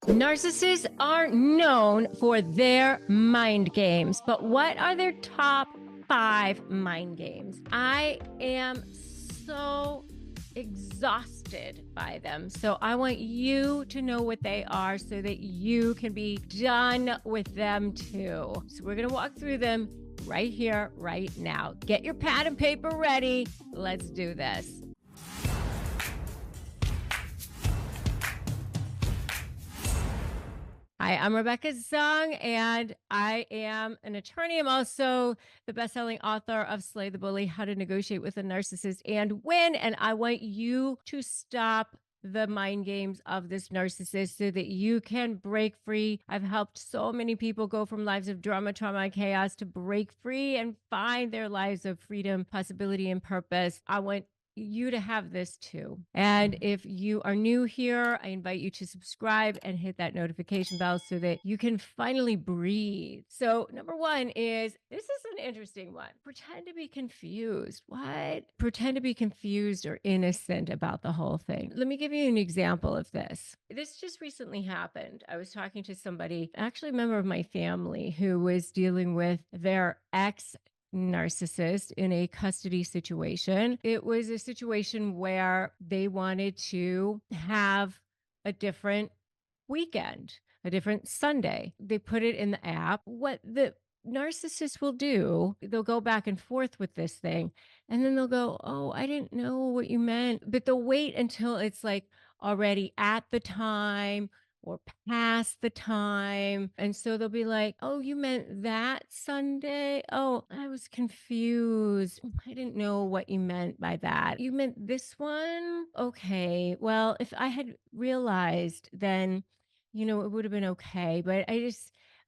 Narcissists are known for their mind games, but what are their top 5 mind games? I am so exhausted by them. So I want you to know what they are so that you can be done with them too. So we're going to walk through them right here, right now. Get your pad and paper ready. Let's do this. Hi, I'm Rebecca Zung, and I am an attorney. I'm also the best-selling author of Slay the Bully, How to Negotiate with a Narcissist and Win. And I want you to stop the mind games of this narcissist so that you can break free. I've helped so many people go from lives of drama, trauma, and chaos to break free and find their lives of freedom, possibility, and purpose. I want you to have this too. And if you are new here, I invite you to subscribe and hit that notification bell so that you can finally breathe. So, number one is this is an interesting one. Pretend to be confused. What? Pretend to be confused or innocent about the whole thing. Let me give you an example of this. This just recently happened. I was talking to somebody, actually a member of my family, who was dealing with their ex narcissist in a custody situation. It was a situation where they wanted to have a different weekend, a different Sunday. They put it in the app. What the narcissist will do, they'll go back and forth with this thing, and then they'll go, "Oh, I didn't know what you meant." But they'll wait until it's like already at the time or past the time. And so they'll be like, "Oh, you meant that Sunday? Oh, I was confused. I didn't know what you meant by that. You meant this one? Okay. Well, if I had realized, then, it would have been okay. But I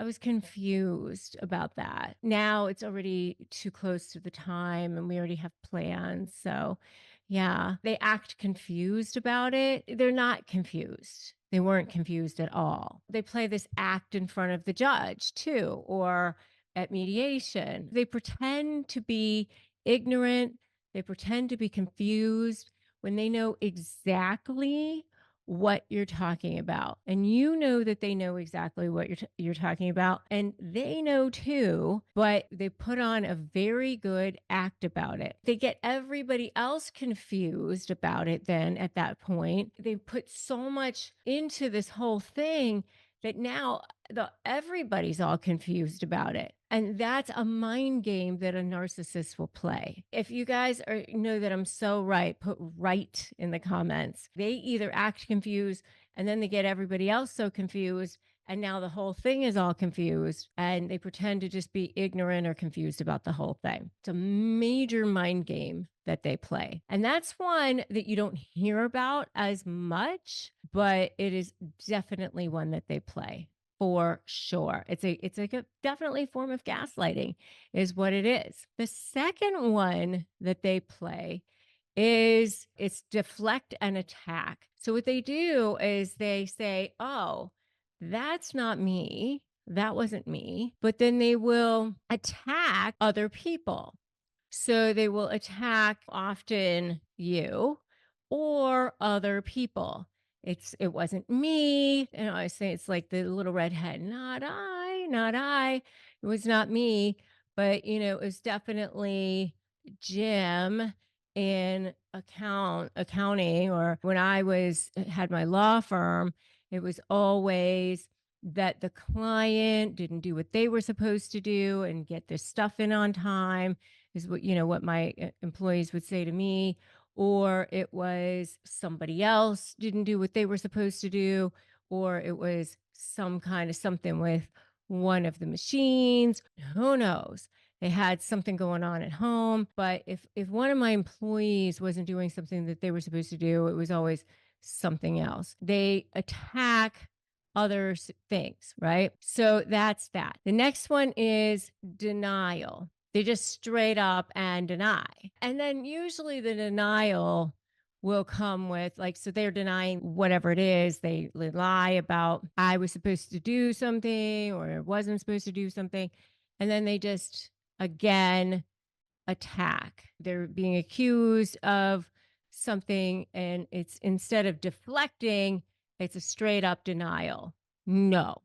was confused about that. Now it's already too close to the time and we already have plans. So, yeah, they act confused about it. They're not confused. They weren't confused at all. They play this act in front of the judge too, or at mediation. They pretend to be ignorant. They pretend to be confused when they know exactly what you're talking about. And you know that they know exactly what you're talking about. And they know too, but they put on a very good act about it. They get everybody else confused about it then at that point. They put so much into this whole thing that now everybody's all confused about it. And that's a mind game that a narcissist will play. If you guys know that I'm so right, put right in the comments. They either act confused and then they get everybody else so confused. And now the whole thing is all confused and they pretend to just be ignorant or confused about the whole thing. It's a major mind game that they play. And that's one that you don't hear about as much, but it is definitely one that they play. For sure. It's like a definitely form of gaslighting is what it is. The second one that they play is it's deflect and attack. So what they do is they say, "Oh, that's not me. That wasn't me." But then they will attack other people. So they will attack often you or other people. It wasn't me. And I say it's like the little redhead, not I, not I. It was not me, but it was definitely Jim in accounting, or when I had my law firm, it was always that the client didn't do what they were supposed to do and get their stuff in on time is what my employees would say to me, or it was somebody else didn't do what they were supposed to do, or it was some kind of something with one of the machines. Who knows? They had something going on at home, but if one of my employees wasn't doing something that they were supposed to do, it was always something else. They attack other things, right? So that's that. The next one is denial. They just straight up and deny. And then usually the denial will come with so they're denying whatever it is. They lie about I was supposed to do something or wasn't supposed to do something. And then they just again attack. They're being accused of something and it's instead of deflecting, it's a straight up denial. No,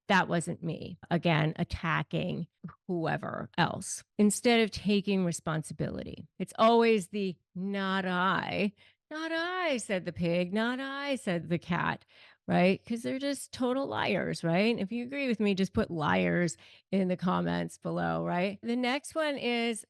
that wasn't me. Again, attacking whoever else instead of taking responsibility. It's always the not I, said the pig, not I, said the cat, right? Because they're just total liars, right? If you agree with me, just put liars in the comments below, right? The next one is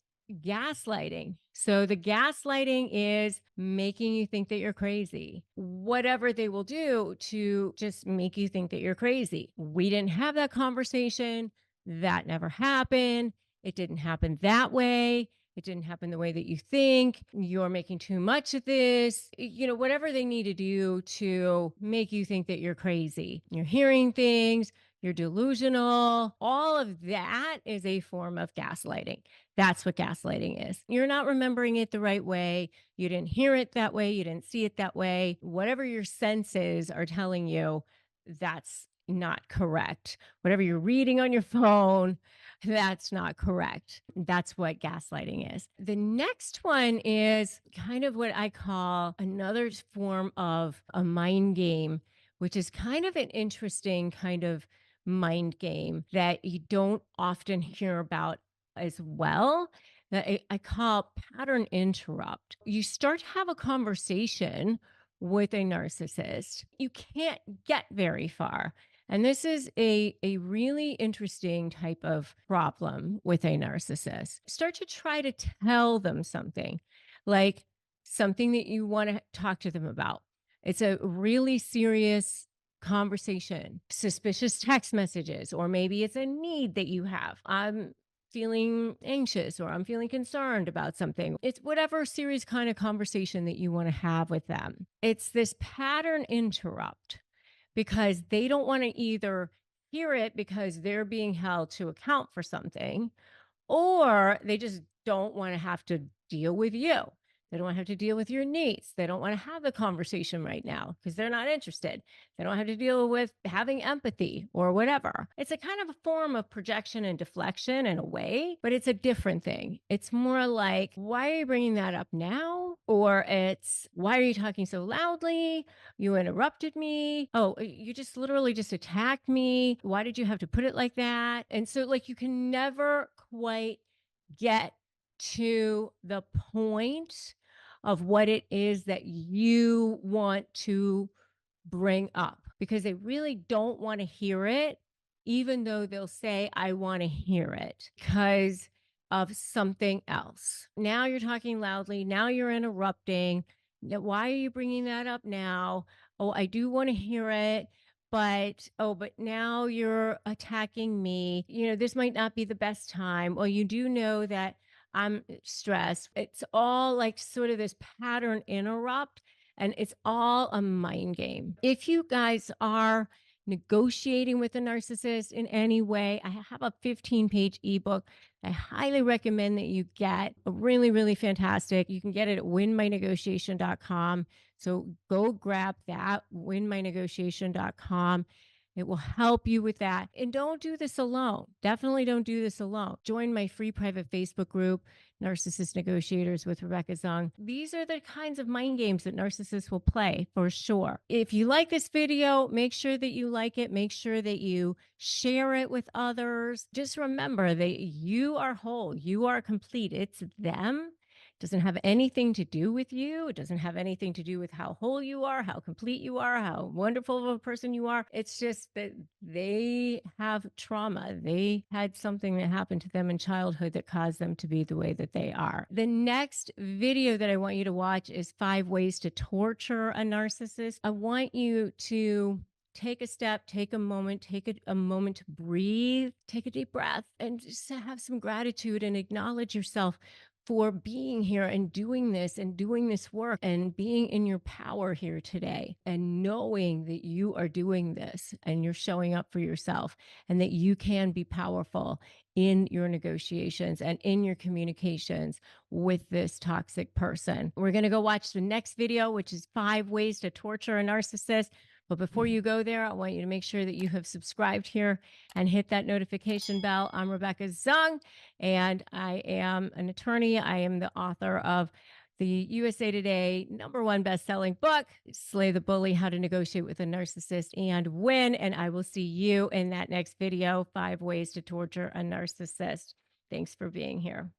gaslighting. So the gaslighting is making you think that you're crazy. Whatever they will do to just make you think that you're crazy. We didn't have that conversation. That never happened. It didn't happen that way. It didn't happen the way that you think. You're making too much of this. Whatever they need to do to make you think that you're crazy. You're hearing things, you're delusional. All of that is a form of gaslighting. That's what gaslighting is. You're not remembering it the right way. You didn't hear it that way. You didn't see it that way. Whatever your senses are telling you, that's not correct. Whatever you're reading on your phone, that's not correct. That's what gaslighting is. The next one is kind of what I call another form of a mind game, which is kind of an interesting kind of mind game that you don't often hear about as well, that I call pattern interrupt. You start to have a conversation with a narcissist, you can't get very far. And this is a really interesting type of problem with a narcissist. Start to try to tell them something, like something that you want to talk to them about. It's a really serious conversation, suspicious text messages, or maybe it's a need that you have. I'm feeling anxious or I'm feeling concerned about something. It's whatever serious kind of conversation that you want to have with them. It's this pattern interrupt because they don't want to either hear it because they're being held to account for something, or they just don't want to have to deal with you. They don't have to deal with your needs. They don't want to have the conversation right now because they're not interested. They don't have to deal with having empathy or whatever. It's a kind of a form of projection and deflection in a way, but it's a different thing. It's more like, why are you bringing that up now? Or it's, why are you talking so loudly? You interrupted me. Oh, you just literally just attacked me. Why did you have to put it like that? And so, like, you can never quite get to the point of what it is that you want to bring up because they really don't want to hear it, even though they'll say, I want to hear it because of something else. Now you're talking loudly. Now you're interrupting. Why are you bringing that up now? Oh, I do want to hear it. But now you're attacking me. This might not be the best time. Well, you do know that I'm stressed. It's all like sort of this pattern interrupt, and it's all a mind game. If you guys are negotiating with a narcissist in any way, I have a 15-page ebook I highly recommend that you get. Really, really fantastic. You can get it at winmynegotiation.com. So go grab that, winmynegotiation.com. It will help you with that. And don't do this alone. Definitely don't do this alone. Join my free private Facebook group, Narcissist Negotiators with Rebecca Zung. These are the kinds of mind games that narcissists will play for sure. If you like this video, make sure that you like it. Make sure that you share it with others. Just remember that you are whole. You are complete. It's them. Doesn't have anything to do with you. It doesn't have anything to do with how whole you are, how complete you are, how wonderful of a person you are. It's just that they have trauma. They had something that happened to them in childhood that caused them to be the way that they are. The next video that I want you to watch is 5 ways to torture a narcissist. I want you to take a step, take a moment, take a moment to breathe, take a deep breath, and just have some gratitude and acknowledge yourself for being here and doing this work and being in your power here today and knowing that you are doing this and you're showing up for yourself and that you can be powerful in your negotiations and in your communications with this toxic person. We're going to go watch the next video, which is 5 ways to torture a narcissist. But before you go there, I want you to make sure that you have subscribed here and hit that notification bell. I'm Rebecca Zung, and I am an attorney. I am the author of the USA Today #1 best-selling book, Slay the Bully: How to Negotiate with a Narcissist and Win. And I will see you in that next video, 5 Ways to Torture a Narcissist. Thanks for being here.